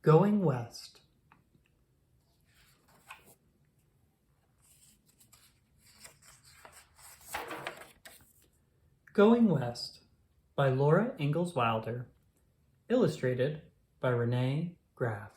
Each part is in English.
Going West. Going West by Laura Ingalls Wilder. Illustrated by Renee Graef.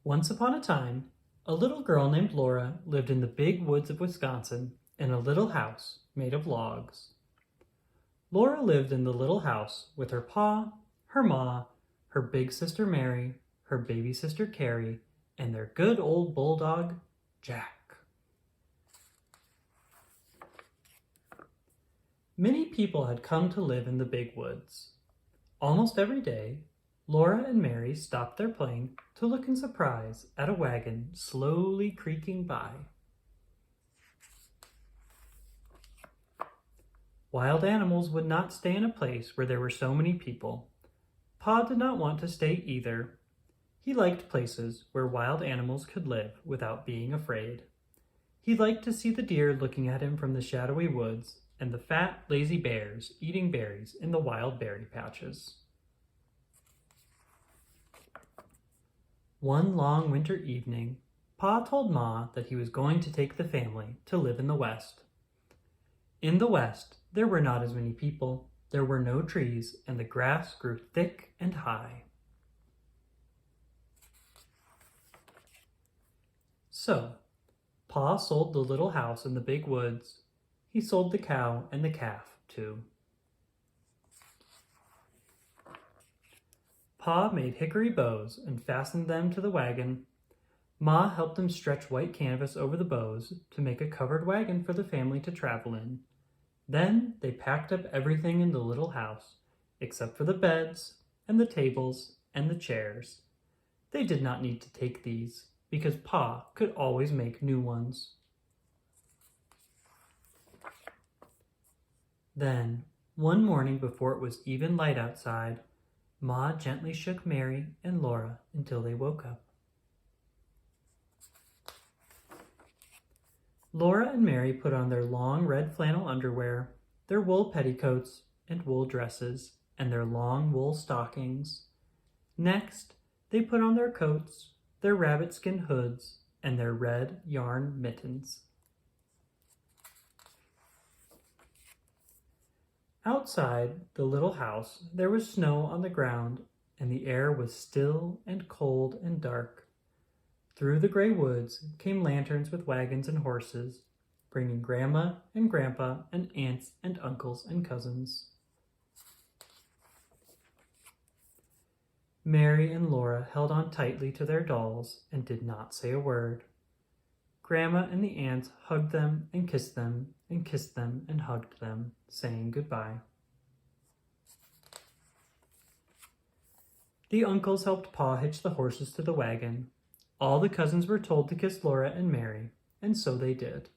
Once upon a time, a little girl named Laura lived in the big woods of Wisconsin in a little house made of logs. Laura lived in the little house with her pa, her ma, her big sister Mary, her baby sister Carrie, and their good old bulldog, Jack. Many people had come to live in the big woods. Almost every day, Laura and Mary stopped their playing to look in surprise at a wagon slowly creaking by. Wild animals would not stay in a place where there were so many people. Pa did not want to stay either. He liked places where wild animals could live without being afraid. He liked to see the deer looking at him from the shadowy woods and the fat, lazy bears eating berries in the wild berry patches. One long winter evening, Pa told Ma that he was going to take the family to live in the West. In the West, there were not as many people, there were no trees, and the grass grew thick and high. So, Pa sold the little house in the big woods. He sold the cow and the calf, too. Pa made hickory bows and fastened them to the wagon. Ma helped him stretch white canvas over the bows to make a covered wagon for the family to travel in. Then they packed up everything in the little house, except for the beds and the tables and the chairs. They did not need to take these, because Pa could always make new ones. Then, one morning before it was even light outside, Ma gently shook Mary and Laura until they woke up. Laura and Mary put on their long red flannel underwear, their wool petticoats and wool dresses, and their long wool stockings. Next, they put on their coats, their rabbit skin hoods, and their red yarn mittens. Outside the little house, there was snow on the ground, and the air was still and cold and dark. Through the gray woods came lanterns with wagons and horses, bringing Grandma and Grandpa and aunts and uncles and cousins. Mary and Laura held on tightly to their dolls and did not say a word. Grandma and the aunts hugged them and kissed them and kissed them and hugged them, saying goodbye. The uncles helped Pa hitch the horses to the wagon. All the cousins were told to kiss Laura and Mary, and so they did.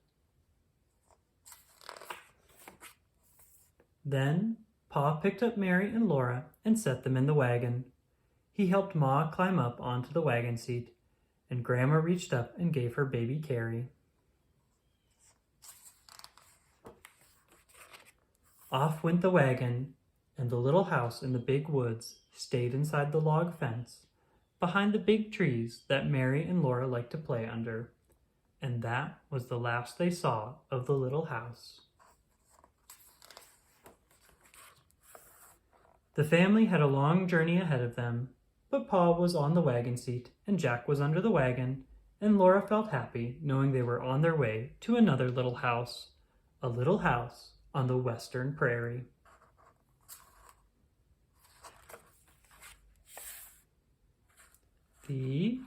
Then Pa picked up Mary and Laura and set them in the wagon. He helped Ma climb up onto the wagon seat, and Grandma reached up and gave her baby Carrie. Off went the wagon, and the little house in the big woods stayed inside the log fence, behind the big trees that Mary and Laura liked to play under. And that was the last they saw of the little house. The family had a long journey ahead of them, but Pa was on the wagon seat and Jack was under the wagon, and Laura felt happy knowing they were on their way to another little house, a little house on the western prairie. The